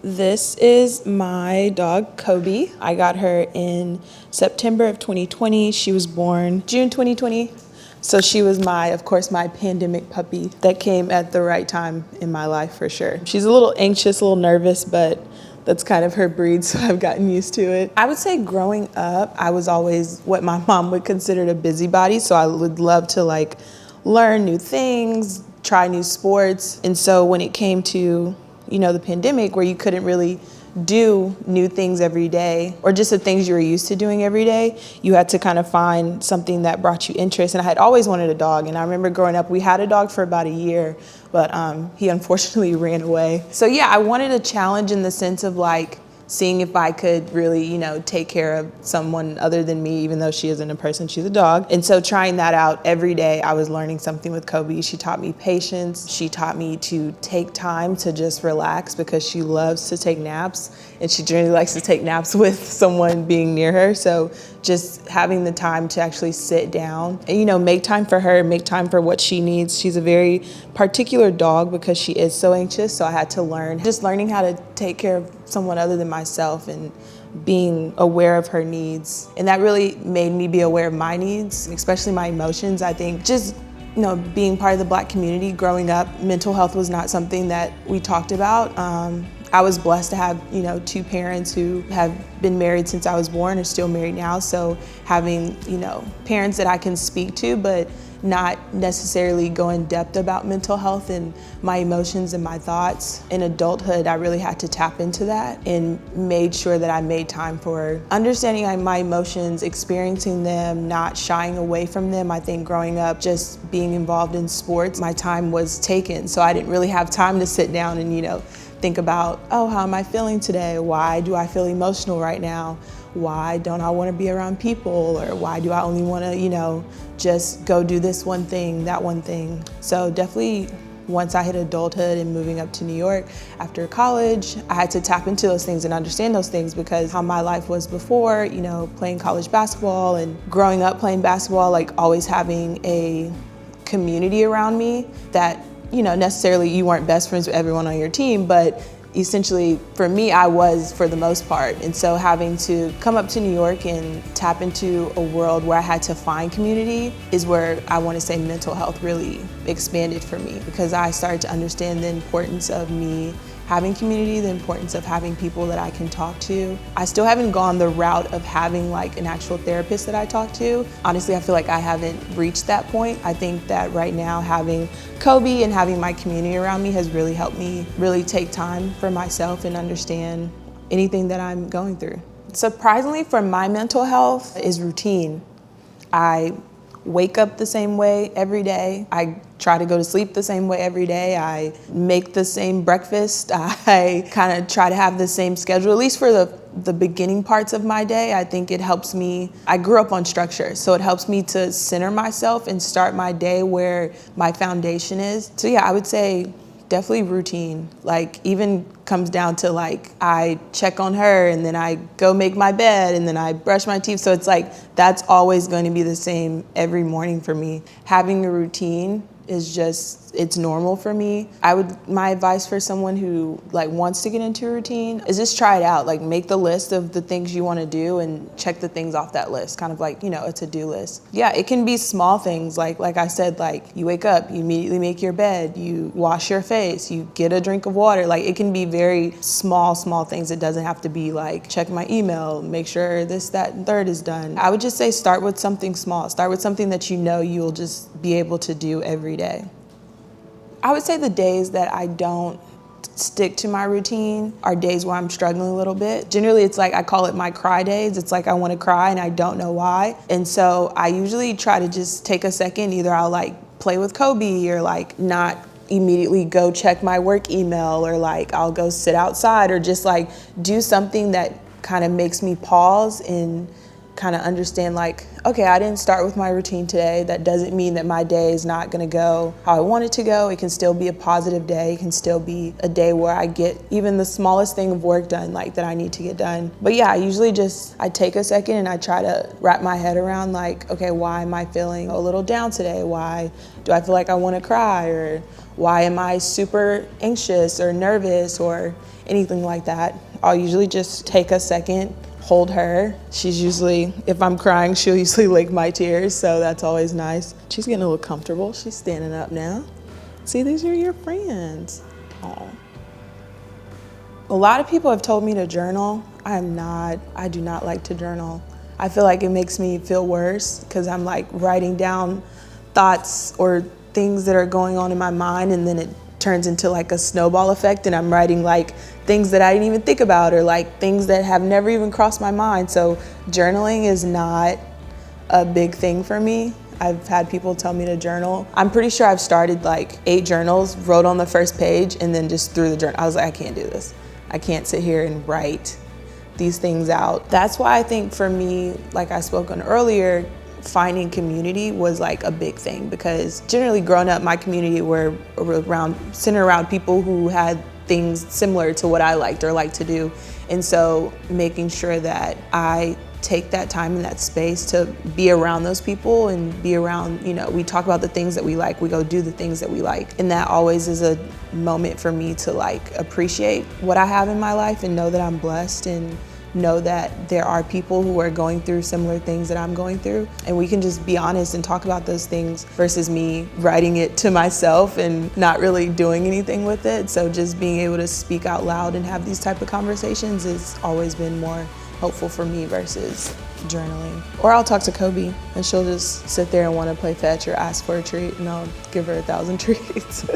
This is my dog, Kobe. I got her in September of 2020. She was born June 2020. So she was of course, my pandemic puppy that came at the right time in my life for sure. She's a little anxious, a little nervous, but that's kind of her breed, so I've gotten used to it. I would say growing up, I was always what my mom would consider a busybody, so I would love to learn new things, try new sports. And so when it came to the pandemic where you couldn't really do new things every day or just the things you were used to doing every day, you had to kind of find something that brought you interest. And I had always wanted a dog. And I remember growing up, we had a dog for about a year, but he unfortunately ran away. So yeah, I wanted a challenge in the sense of seeing if I could really, take care of someone other than me, even though she isn't a person, she's a dog. And so trying that out every day, I was learning something with Kobe. She taught me patience. She taught me to take time to just relax because she loves to take naps, and she generally likes to take naps with someone being near her. So just having the time to actually sit down and, make time for her, make time for what she needs. She's a very particular dog because she is so anxious. So I had to learning how to take care of someone other than myself and being aware of her needs. And that really made me be aware of my needs, especially my emotions. I think just being part of the Black community growing up, mental health was not something that we talked about. I was blessed to have, two parents who have been married since I was born, are still married now. So having, parents that I can speak to, but not necessarily go in depth about mental health and my emotions and my thoughts. In adulthood, I really had to tap into that and made sure that I made time for understanding my emotions, experiencing them, not shying away from them. I think growing up, just being involved in sports, my time was taken. So I didn't really have time to sit down and, think about, oh, how am I feeling today? Why do I feel emotional right now? Why don't I want to be around people? Or why do I only want to, just go do this one thing, that one thing? So definitely once I hit adulthood and moving up to New York after college, I had to tap into those things and understand those things because how my life was before, playing college basketball and growing up playing basketball, always having a community around me that necessarily you weren't best friends with everyone on your team, but essentially for me, I was for the most part. And so having to come up to New York and tap into a world where I had to find community is where I want to say mental health really expanded for me because I started to understand the importance of me having community, the importance of having people that I can talk to. I still haven't gone the route of having an actual therapist that I talk to. Honestly, I feel like I haven't reached that point. I think that right now having Kobe and having my community around me has really helped me really take time for myself and understand anything that I'm going through. Surprisingly for my mental health is routine. I wake up the same way every day. I try to go to sleep the same way every day. I make the same breakfast. I kind of try to have the same schedule, at least for the beginning parts of my day. I think it helps me. I grew up on structure, so it helps me to center myself and start my day where my foundation is. So yeah, I would say definitely routine. Even comes down to I check on her and then I go make my bed and then I brush my teeth. So it's that's always going to be the same every morning for me. Having a routine is it's normal for me. My advice for someone who wants to get into a routine is just try it out. Make the list of the things you want to do and check the things off that list, kind of a to-do list. Yeah, it can be small things like I said, you wake up, you immediately make your bed, you wash your face, you get a drink of water. It can be very small things. It doesn't have to be check my email, make sure this, that, and third is done. I would just say start with something small. Start with something that you'll just be able to do every day. I would say the days that I don't stick to my routine are days where I'm struggling a little bit. Generally, it's I call it my cry days. It's I want to cry and I don't know why. And so I usually try to just take a second. Either I'll play with Kobe or not immediately go check my work email or I'll go sit outside or just do something that kind of makes me pause and kind of understand like, okay, I didn't start with my routine today. That doesn't mean that my day is not gonna go how I want it to go. It can still be a positive day. It can still be a day where I get even the smallest thing of work done, like that I need to get done. But yeah, I usually I take a second and I try to wrap my head around like, okay, why am I feeling a little down today? Why do I feel like I wanna cry? Or why am I super anxious or nervous or anything like that? I'll usually just take a second, hold her. She's usually, if I'm crying, she'll usually lick my tears, so that's always nice. She's getting a little comfortable. She's standing up now. See, these are your friends. Aw. A lot of people have told me to journal. I do not like to journal. I feel like it makes me feel worse because I'm like writing down thoughts or things that are going on in my mind, and then it turns into like a snowball effect, and I'm writing like things that I didn't even think about or like things that have never even crossed my mind. So journaling is not a big thing for me. I've had people tell me to journal. I'm pretty sure I've started like 8 journals, wrote on the first page, and then just threw the journal. I was like, I can't do this. I can't sit here and write these things out. That's why I think for me, like I spoke on earlier, finding community was like a big thing, because generally growing up, my community were centered around people who had things similar to what I liked or liked to do. And so making sure that I take that time in that space to be around those people and be around, we talk about the things that we like, we go do the things that we like. And that always is a moment for me to like appreciate what I have in my life and know that I'm blessed and know that there are people who are going through similar things that I'm going through, and we can just be honest and talk about those things versus me writing it to myself and not really doing anything with it. So just being able to speak out loud and have these type of conversations has always been more helpful for me versus journaling. Or I'll talk to Kobe and she'll just sit there and want to play fetch or ask for a treat, and I'll give her 1,000 treats.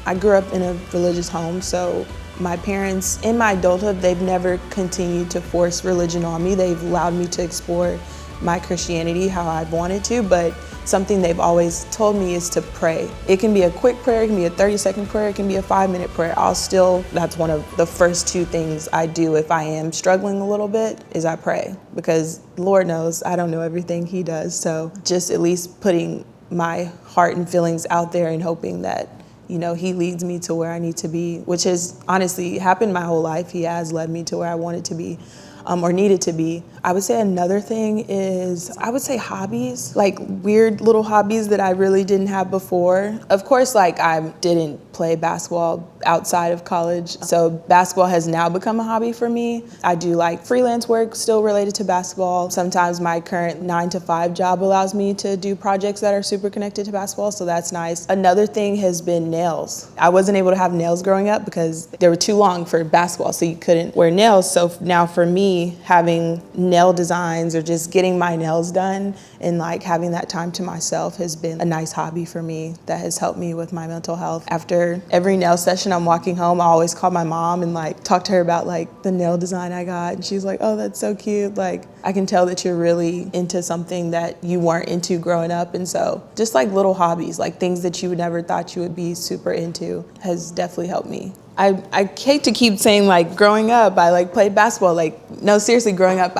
I grew up in a religious home, so my parents, in my adulthood, they've never continued to force religion on me. They've allowed me to explore my Christianity how I've wanted to, but something they've always told me is to pray. It can be a quick prayer, it can be a 30-second prayer, it can be a 5-minute prayer. That's one of the first 2 things I do if I am struggling a little bit, is I pray. Because Lord knows I don't know everything He does, so just at least putting my heart and feelings out there and hoping that He leads me to where I need to be, which has honestly happened my whole life. He has led me to where I wanted to be or needed to be. I would say another thing is, hobbies, like weird little hobbies that I really didn't have before. Of course, like I didn't play basketball outside of college, so basketball has now become a hobby for me. I do like freelance work still related to basketball. Sometimes my current 9-to-5 job allows me to do projects that are super connected to basketball, so that's nice. Another thing has been nails. I wasn't able to have nails growing up because they were too long for basketball, so you couldn't wear nails. So now for me, having nail designs or just getting my nails done and like having that time to myself has been a nice hobby for me that has helped me with my mental health. After every nail session, I'm walking home, I always call my mom and like talk to her about like the nail design I got, and she's like, oh, that's so cute. Like I can tell that you're really into something that you weren't into growing up. And so just like little hobbies, like things that you would never thought you would be super into, has definitely helped me. I hate to keep saying like growing up I like played basketball. Like no, seriously, growing up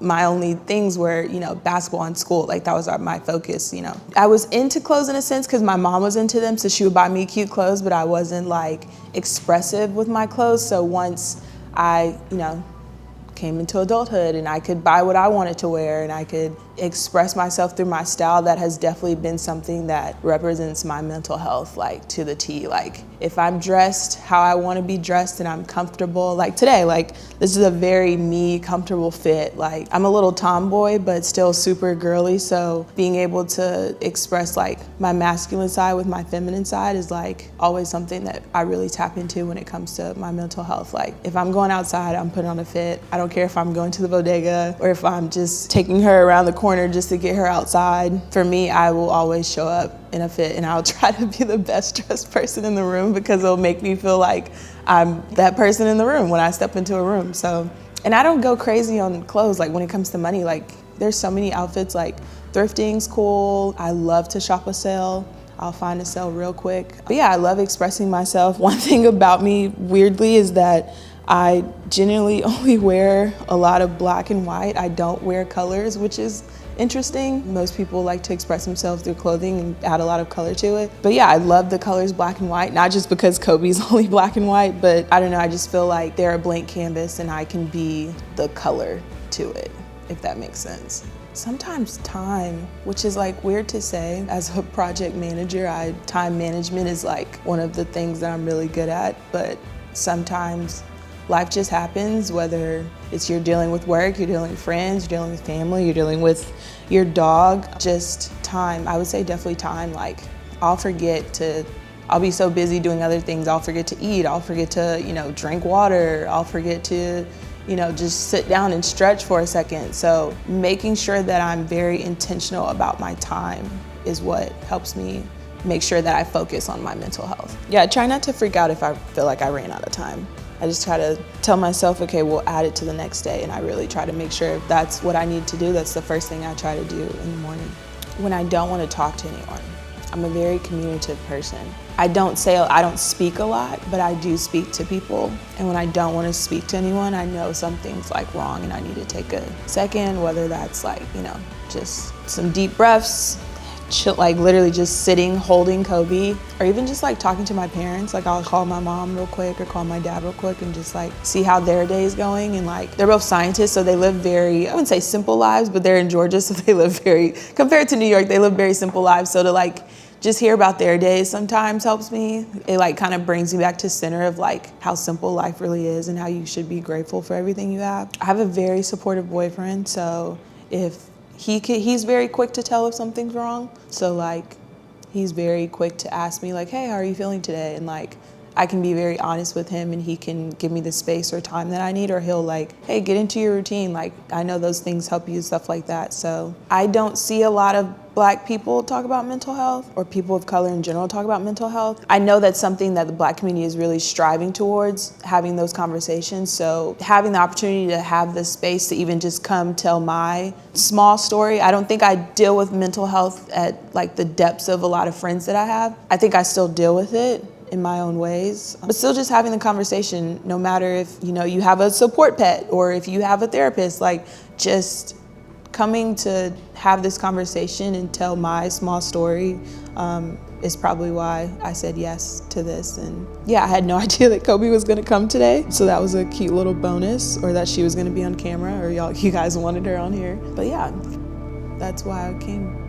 my only things were basketball and school. Like that was my focus. I was into clothes in a sense because my mom was into them, so she would buy me cute clothes, but I wasn't like expressive with my clothes. So once I came into adulthood and I could buy what I wanted to wear and I could express myself through my style, that has definitely been something that represents my mental health like to the T. Like if I'm dressed how I want to be dressed and I'm comfortable, like today, like this is a very me comfortable fit. Like I'm a little tomboy but still super girly, so being able to express like my masculine side with my feminine side is like always something that I really tap into when it comes to my mental health. Like if I'm going outside, I'm putting on a fit. I don't care if I'm going to the bodega or if I'm just taking her around the corner just to get her outside. For me, I will always show up in a fit and I'll try to be the best dressed person in the room because it'll make me feel like I'm that person in the room when I step into a room. So, and I don't go crazy on clothes. Like when it comes to money, like there's so many outfits. Like thrifting's cool. I love to shop a sale. I'll find a sale real quick. But yeah, I love expressing myself. One thing about me weirdly is that I generally only wear a lot of black and white. I don't wear colors, which is interesting. Most people like to express themselves through clothing and add a lot of color to it. But yeah, I love the colors black and white, not just because Kobe's only black and white, but I don't know, I just feel like they're a blank canvas and I can be the color to it, if that makes sense. Sometimes time, which is like weird to say. As a project manager, time management is like one of the things that I'm really good at, but sometimes life just happens, whether it's you're dealing with work, you're dealing with friends, you're dealing with family, you're dealing with your dog, just time. I would say definitely time. Like I'll be so busy doing other things, I'll forget to eat, I'll forget to, drink water, I'll forget to, just sit down and stretch for a second. So making sure that I'm very intentional about my time is what helps me make sure that I focus on my mental health. Yeah, I try not to freak out if I feel like I ran out of time. I just try to tell myself, okay, we'll add it to the next day. And I really try to make sure if that's what I need to do, that's the first thing I try to do in the morning. When I don't want to talk to anyone, I'm a very communicative person. I don't speak a lot, but I do speak to people. And when I don't want to speak to anyone, I know something's like wrong and I need to take a second, whether that's like, just some deep breaths, chill, like literally just sitting, holding Kobe, or even just like talking to my parents. Like I'll call my mom real quick or call my dad real quick and just like see how their day is going. And like, they're both scientists, so they live very, I wouldn't say simple lives, but they're in Georgia, so they live compared to New York, they live very simple lives. So to like, just hear about their days sometimes helps me. It like kind of brings me back to center of like how simple life really is and how you should be grateful for everything you have. I have a very supportive boyfriend, so if he's very quick to tell if something's wrong. So like, he's very quick to ask me like, hey, how are you feeling today? And like, I can be very honest with him and he can give me the space or time that I need, or he'll like, hey, get into your routine. Like, I know those things help you, stuff like that. So I don't see a lot of Black people talk about mental health, or people of color in general talk about mental health. I know that's something that the Black community is really striving towards, having those conversations. So having the opportunity to have the space to even just come tell my small story. I don't think I deal with mental health at like the depths of a lot of friends that I have. I think I still deal with it in my own ways, but still just having the conversation, no matter if you have a support pet or if you have a therapist, like just coming to have this conversation and tell my small story is probably why I said yes to this. And yeah, I had no idea that Kobe was gonna come today, so that was a cute little bonus, or that she was gonna be on camera, or you guys wanted her on here. But yeah, that's why I came.